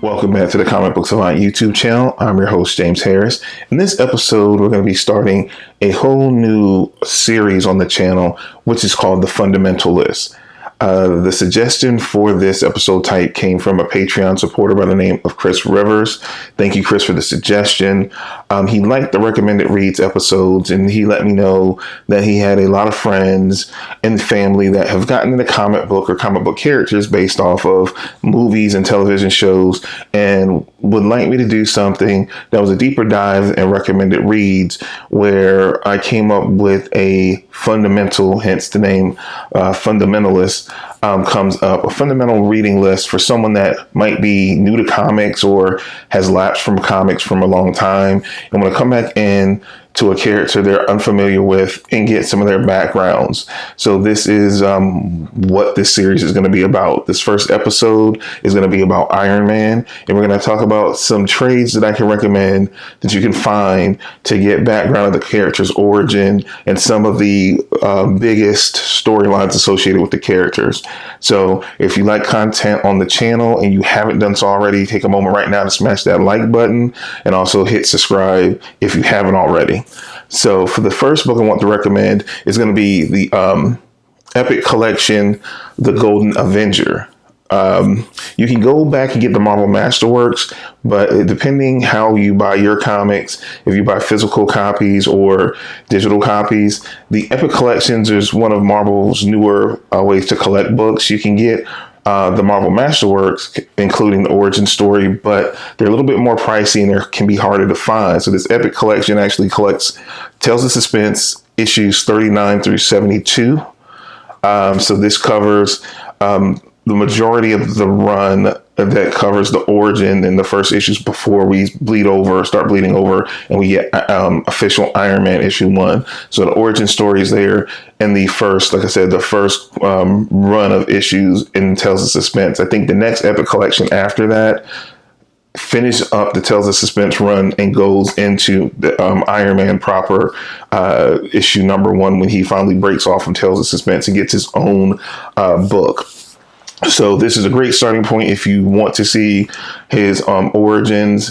Welcome back to the Comic Book Savant YouTube channel. I'm your host, James Harris. In this episode, we're going to be starting a whole new series on the channel, which is called The Fundamentalist. The suggestion for this episode type came from a Patreon supporter by the name of Chris Rivers. Thank you, Chris, for the suggestion. He liked the recommended reads episodes, and he let me know that he had a lot of friends and family that have gotten into comic book or comic book characters based off of movies and television shows, and would like me to do something that was a deeper dive and recommended reads, where I came up with a fundamental, hence the name Fundamentalist, comes up, a fundamental reading list for someone that might be new to comics or has lapsed from comics from a long time and want to come back in to a character they're unfamiliar with and get some of their backgrounds. So this is what this series is going to be about. This first episode is going to be about Iron Man, and we're going to talk about some trades that I can recommend that you can find to get background of the character's origin and some of the biggest storylines associated with the characters. So if you like content on the channel and you haven't done so already, take a moment right now to smash that like button and also hit subscribe if you haven't already. So for the first book I want to recommend is going to be the epic collection, The Golden Avenger. You can go back and get the Marvel Masterworks, but depending how you buy your comics, if you buy physical copies or digital copies, the Epic Collections is one of Marvel's newer ways to collect books. You can get the Marvel Masterworks, including the origin story, but they're a little bit more pricey and they can be harder to find. So this Epic Collection actually collects Tales of Suspense issues 39 through 72. So this covers the majority of the run that covers the origin in the first issues before we start bleeding over, and we get official Iron Man issue 1. So the origin story is there, and the first, like I said, the first run of issues in Tales of Suspense. I think the next Epic Collection after that finish up the Tales of Suspense run and goes into the Iron Man proper issue number 1, when he finally breaks off from Tales of Suspense and gets his own book. So this is a great starting point if you want to see his origins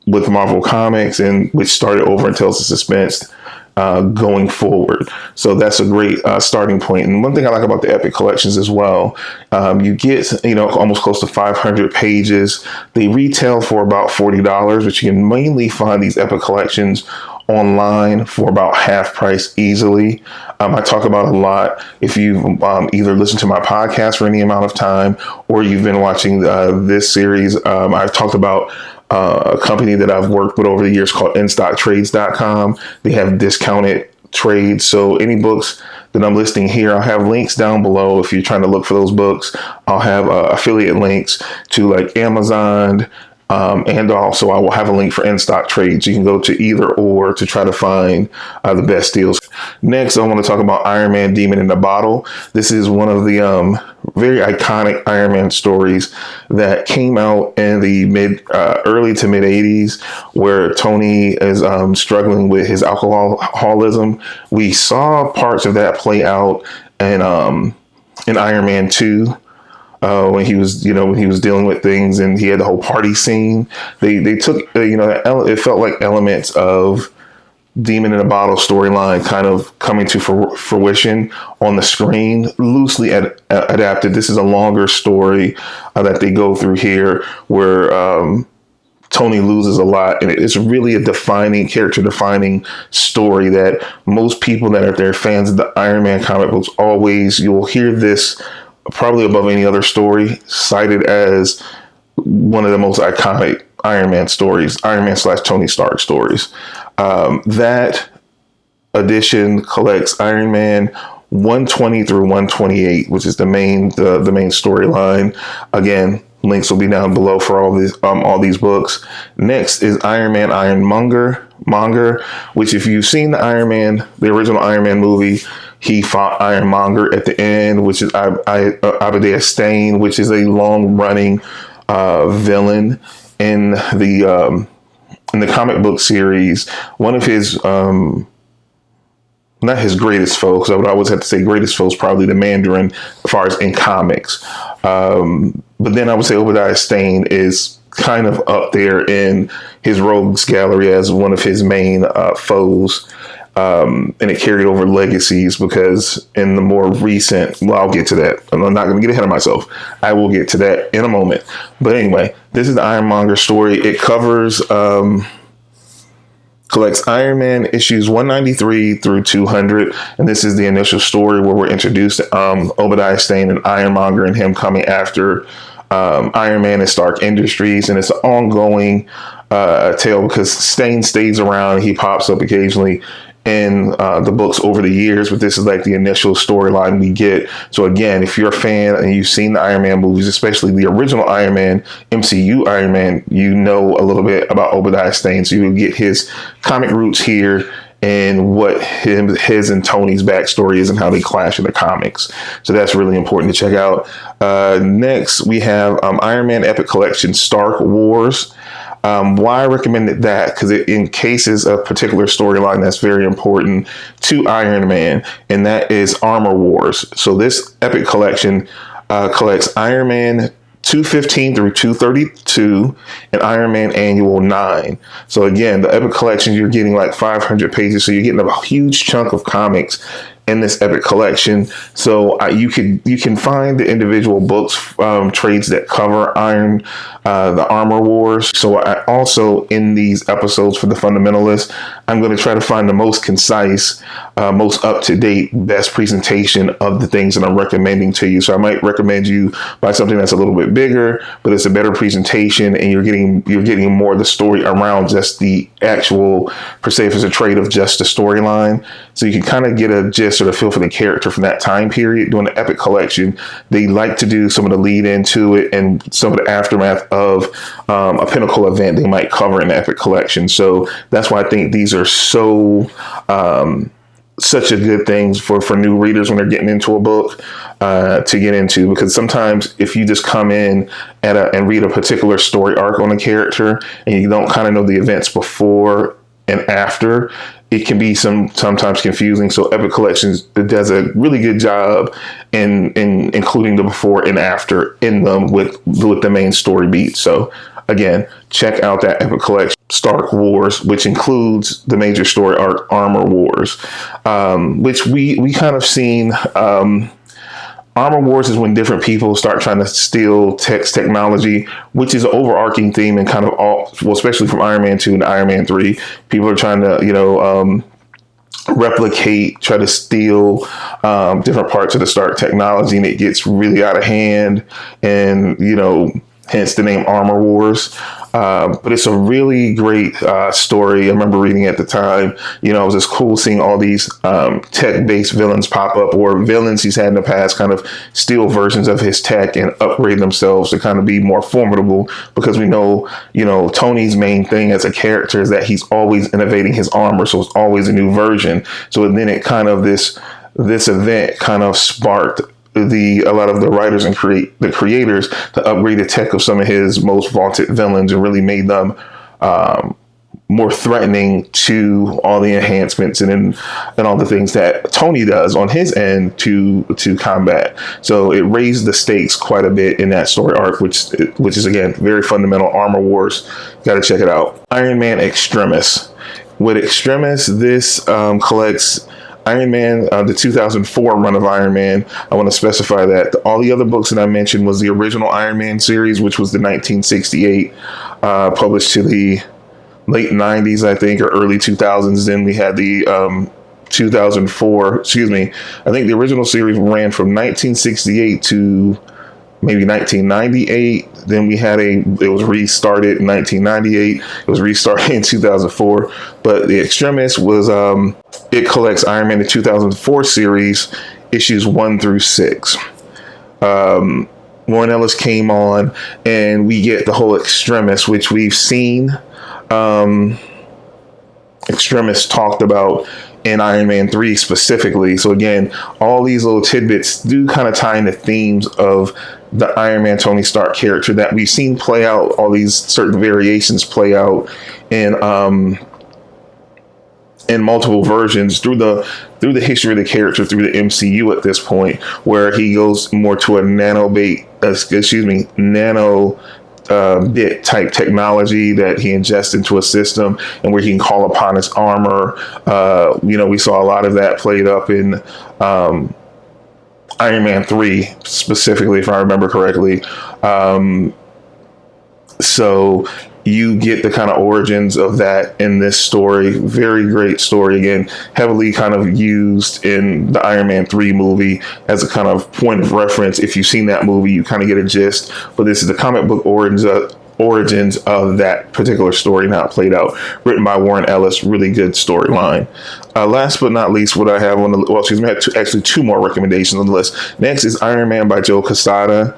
with Marvel Comics, and which started over in Tales of Suspense going forward. So that's a great starting point. And one thing I like about the Epic Collections as well, you get, almost close to 500 pages. They retail for about $40, but you can mainly find these Epic Collections online for about half price easily. I talk about a lot. If you've either listened to my podcast for any amount of time, or you've been watching this series, I've talked about a company that I've worked with over the years called InStockTrades.com. They have discounted trades. So any books that I'm listing here, I'll have links down below. If you're trying to look for those books, I'll have affiliate links to like Amazon, and also I will have a link for in-stock trades. You can go to either or to try to find the best deals. Next, I want to talk about Iron Man Demon in the Bottle. This is one of the very iconic Iron Man stories that came out in the early to mid 80s, where Tony is struggling with his alcoholism. We saw parts of that play out in Iron Man 2. When he was dealing with things and he had the whole party scene, they took, it felt like elements of Demon in a Bottle storyline kind of coming to fruition on the screen, loosely adapted. This is a longer story that they go through here, where Tony loses a lot, and it's really a character-defining story that most people that are there fans of the Iron Man comic books you'll hear this probably above any other story cited as one of the most iconic Iron Man stories, Iron Man / Tony Stark stories. That edition collects Iron Man 120 through 128, which is the main storyline. Again, links will be down below for all these books. Next is Iron Man Monger, which, if you've seen the original Iron Man movie, he fought Monger at the end, which is Abadea Stane, which is a long-running villain in the comic book series. One of his not his greatest foe, because I would always have to say greatest foe is probably the Mandarin as far as in comics. But then I would say Obadiah Stane is kind of up there in his rogues gallery as one of his main foes. And it carried over legacies because in the more recent, well, I'll get to that. I'm not going to get ahead of myself. I will get to that in a moment. But anyway, this is the Ironmonger story. It covers, collects Iron Man issues 193 through 200. And this is the initial story where we're introduced to Obadiah Stane and Ironmonger and him coming after Iron Man and Stark Industries. And it's an ongoing tale because Stane stays around. He pops up occasionally in the books over the years, but this is like the initial storyline we get. So again, if you're a fan and you've seen the Iron Man movies, especially the original Iron Man, MCU Iron Man, you know a little bit about Obadiah Stane. So you'll get his comic roots here and what his and Tony's backstory is and how they clash in the comics. So that's really important to check out. Next, we have Iron Man Epic Collection Stark Wars. Why I recommended that? Because it encases a particular storyline that's very important to Iron Man, and that is Armor Wars. So this epic collection collects Iron Man 215 through 232 and Iron Man Annual 9. So again, the epic collection, you're getting like 500 pages. So you're getting a huge chunk of comics in this epic collection. So you can find the individual books, trades that cover the Armor Wars. So I also, in these episodes for the Fundamentalist, I'm going to try to find the most concise, most up-to-date, best presentation of the things that I'm recommending to you. So I might recommend you buy something that's a little bit bigger, but it's a better presentation, and you're getting more of the story around just the actual, per se, if it's a trade of just the storyline. So you can kind of get a gist or a feel for the character from that time period. During the epic collection, they like to do some of the lead into it and some of the aftermath of a pinnacle event they might cover in the epic collection. So that's why I think these are so such a good things for new readers when they're getting into a book to get into, because sometimes if you just come in and read a particular story arc on a character and you don't kind of know the events before and after, it can be sometimes confusing. So Epic Collections does a really good job in including the before and after in them with the main story beat. So again, check out that Epic Collection Stark Wars, which includes the major story arc Armor Wars, which we kind of seen. Armor Wars is when different people start trying to steal technology, which is an overarching theme and kind of especially from Iron Man 2 and Iron Man 3. People are trying to, replicate, try to steal different parts of the Stark technology, and it gets really out of hand. And, hence the name Armor Wars. But it's a really great story. I remember reading at the time, it was just cool seeing all these tech-based villains pop up, or villains he's had in the past kind of steal versions of his tech and upgrade themselves to kind of be more formidable, because we know, Tony's main thing as a character is that he's always innovating his armor. So it's always a new version. So then it kind of, this event kind of sparked a lot of the writers and the creators to upgrade the tech of some of his most vaunted villains and really made them more threatening to all the enhancements and all the things that Tony does on his end to combat. So it raised the stakes quite a bit in that story arc, which is again very fundamental. Armor Wars, got to check it out. Iron Man Extremis. With Extremis, this collects Iron Man, the 2004 run of Iron Man. I want to specify that all the other books that I mentioned was the original Iron Man series, which was the 1968, published to the late 90s, I think, or early 2000s. Then we had the 2004, I think the original series ran from 1968 to maybe 1998. Then we had it was restarted in 1998. It was restarted in 2004. But the Extremis was, it collects Iron Man the 2004 series, issues 1 through 6. Warren Ellis came on, and we get the whole Extremis, which we've seen Extremis talked about in Iron Man 3 specifically. So again, all these little tidbits do kind of tie into themes of the Iron Man Tony Stark character that we've seen play out, all these certain variations play out in in multiple versions through the history of the character, through the MCU at this point, where he goes more to a nano bit type technology that he ingests into a system, and where he can call upon his armor. We saw a lot of that played up in Iron Man 3 specifically, if I remember correctly. So you get the kind of origins of that in this story. Very great story. Again, heavily kind of used in the Iron Man 3 movie as a kind of point of reference. If you've seen that movie, you kind of get a gist. But this is the comic book origins of that particular story, now played out, written by Warren Ellis. Really good storyline. Last but not least, what I have on I had actually two more recommendations on the list. Next is Iron Man by Joe Quesada.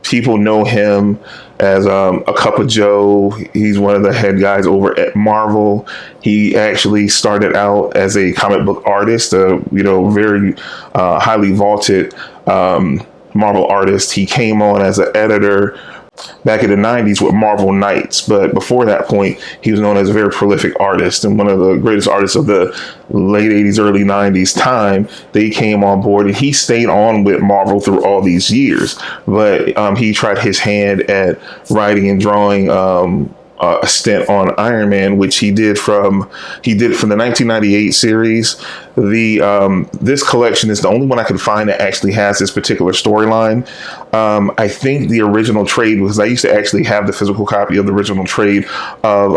People know him as A Cup of Joe. He's one of the head guys over at Marvel. He actually started out as a comic book artist, very highly vaulted Marvel artist. He came on as an editor back in the 90s with Marvel Knights, but before that point, he was known as a very prolific artist and one of the greatest artists of the late 80s, early 90s time. They came on board, and he stayed on with Marvel through all these years, but he tried his hand at writing and drawing a stint on Iron Man, which he did from the 1998 series. This collection is the only one I could find that actually has this particular storyline. I think the original trade, because I used to actually have the physical copy of the original trade of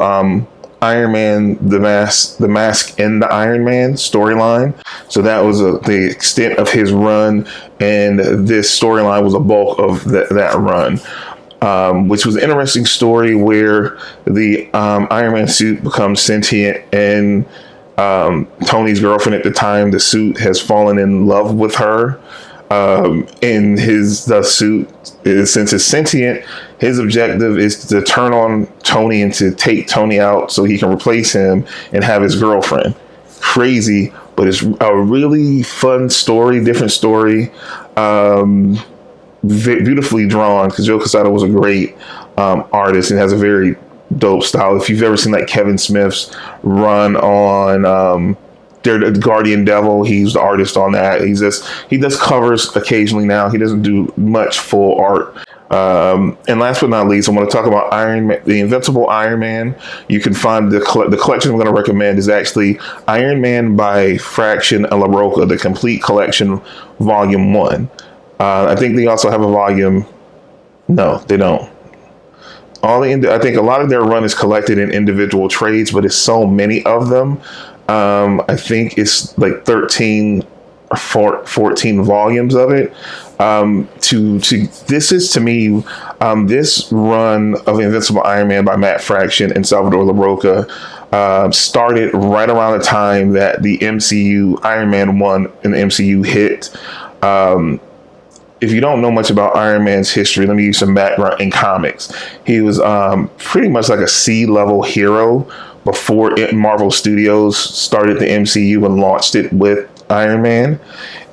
Iron Man, the mask in the Iron Man storyline. So that was the extent of his run, and this storyline was a bulk of that run. Which was an interesting story where the Iron Man suit becomes sentient, and Tony's girlfriend at the time, the suit, has fallen in love with her. And the suit, since it's sentient, his objective is to turn on Tony and to take Tony out so he can replace him and have his girlfriend. Crazy, but it's a really fun story, different story. Beautifully drawn, because Joe Quesada was a great artist and has a very dope style. If you've ever seen like Kevin Smith's run on the Guardian Devil, he's the artist on that. He does covers occasionally now. He doesn't do much full art. And last but not least, I want to talk about Iron Man, the Invincible Iron Man. You can find the collection I'm going to recommend is actually Iron Man by Fraction and La Roca, the complete collection, Volume 1. I think they also have a volume. No, they don't. I think a lot of their run is collected in individual trades, but it's so many of them. I think it's like 13 or 14 volumes of it. This is, to me, this run of Invincible Iron Man by Matt Fraction and Salvador LaRocca started right around the time that the MCU Iron Man 1 in the MCU hit. If you don't know much about Iron Man's history, let me give you some background in comics. He was pretty much like a C-level hero before Marvel Studios started the MCU and launched it with Iron Man.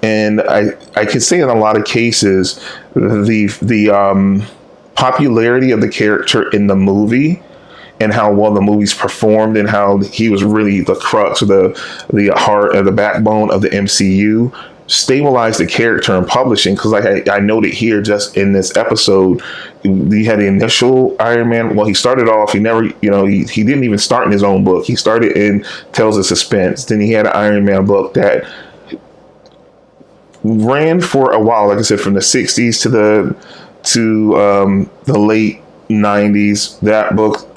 And I could say in a lot of cases, the popularity of the character in the movie and how well the movies performed and how he was really the crux or the heart or the backbone of the MCU stabilized the character in publishing. Because I noted here just in this episode, he had the initial Iron Man. Well, he started off, he didn't even start in his own book. He started in Tales of Suspense. Then he had an Iron Man book that ran for a while, like I said, from the 60s to the late 90s. That book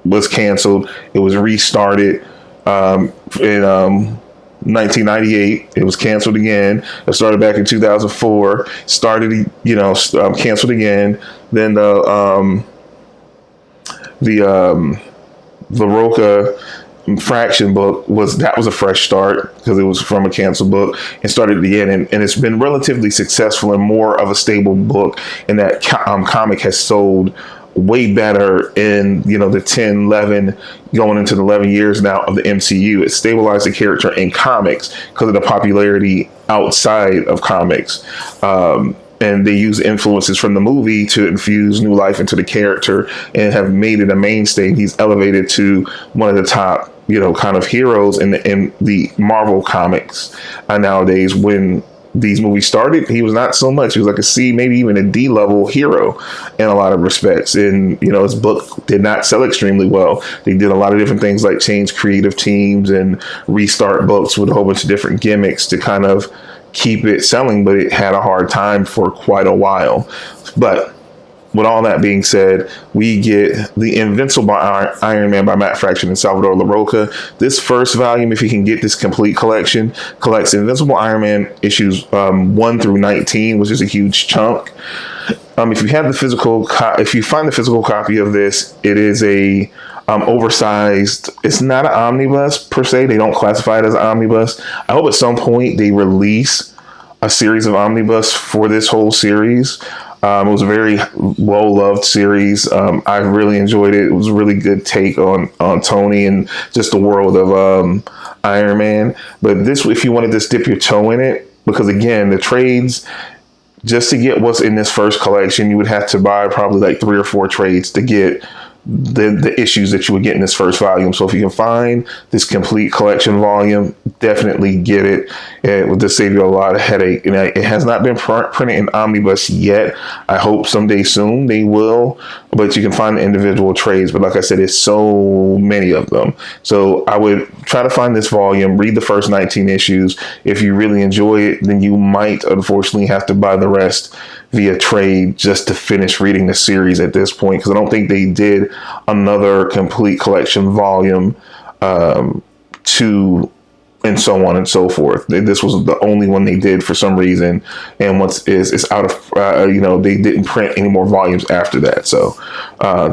was canceled. It was restarted in 1998. It was canceled again. It started back in 2004. Canceled again. Then the LaRocca Fraction book was a fresh start because it was from a canceled book and started again, and it's been relatively successful and more of a stable book, and that comic has sold way better in the 10, 11, going into the 11 years now of the MCU. It stabilized the character in comics because of the popularity outside of comics. and they use influences from the movie to infuse new life into the character and have made it a mainstay. He's elevated to one of the top, kind of heroes in the Marvel comics nowadays. When these movies started, he was not so much. He was like a C, maybe even a D level hero in a lot of respects. And, his book did not sell extremely well. They did a lot of different things like change creative teams and restart books with a whole bunch of different gimmicks to kind of keep it selling, but it had a hard time for quite a while. But with all that being said, we get the Invincible Iron Man by Matt Fraction and Salvador Larroca. This first volume, if you can get this complete collection, collects Invincible Iron Man issues 1 through 19, which is a huge chunk. If you have the physical, if you find the physical copy of this, it is a oversized. It's not an omnibus per se. They don't classify it as an omnibus. I hope at some point they release a series of omnibus for this whole series. It was a very well-loved series. I really enjoyed it. It was a really good take on Tony and just the world of Iron Man. But this, if you want to just dip your toe in it, because again, the trades, just to get what's in this first collection, you would have to buy probably like 3 or 4 trades to get the issues that you would get in this first volume. So if you can find this complete collection volume, definitely get it. It will just save you a lot of headache. And it has not been printed in omnibus yet. I hope someday soon they will, but you can find the individual trades. But like I said, it's so many of them. So I would try to find this volume, read the first 19 issues. If you really enjoy it, then you might unfortunately have to buy the rest via trade just to finish reading the series at this point, because I don't think they did another complete collection volume 2 and so on and so forth. This was the only one they did for some reason, and once it's out of they didn't print any more volumes after that. So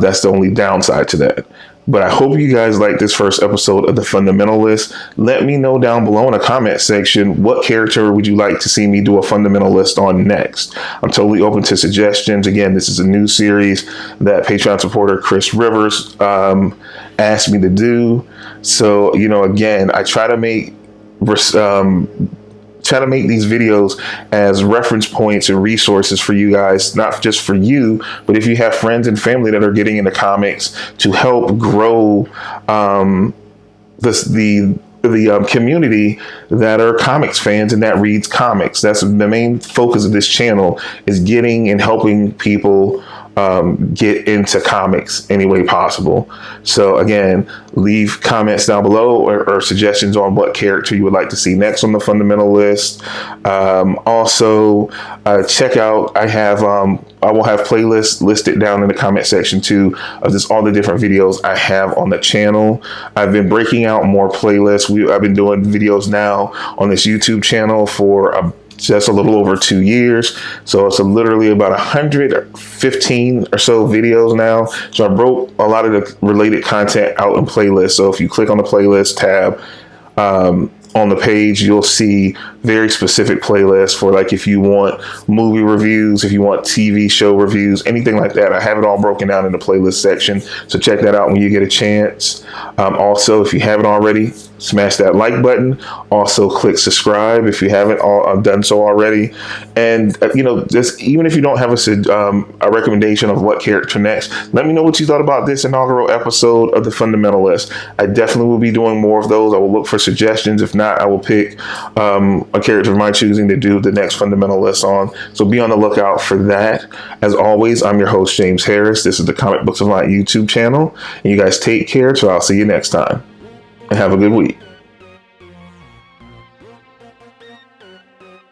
that's the only downside to that. But I hope you guys like this first episode of The Fundamentalist. Let me know down below in the comment section, what character would you like to see me do a Fundamentalist on next? I'm totally open to suggestions. Again, this is a new series that Patreon supporter Chris Rivers asked me to do. So, again, I try to make these videos as reference points and resources for you guys, not just for you, but if you have friends and family that are getting into comics, to help grow the community that are comics fans and that reads comics. That's the main focus of this channel, is getting and helping people get into comics any way possible. So again, leave comments down below or suggestions on what character you would like to see next on the Fundamentalist. Also, check out, I will have playlists listed down in the comment section too of just all the different videos I have on the channel. I've been breaking out more playlists. I've been doing videos now on this YouTube channel for just a little over 2 years. So it's literally about 115 or so videos now. So I broke a lot of the related content out in playlists. So if you click on the playlist tab on the page, you'll see very specific playlists for, like, if you want movie reviews, if you want TV show reviews, anything like that. I have it all broken down in the playlist section. So check that out when you get a chance. Also, if you haven't already, smash that like button. Also, click subscribe if you haven't done so already. And just even if you don't have a recommendation of what character next, let me know what you thought about this inaugural episode of The Fundamentalist. I definitely will be doing more of those. I will look for suggestions. If not, I will pick a character of my choosing to do the next Fundamentalist on. So be on the lookout for that. As always, I'm your host, James Harris. This is the Comic Books of Light YouTube channel. And you guys take care. So I'll see you next time. And have a good week.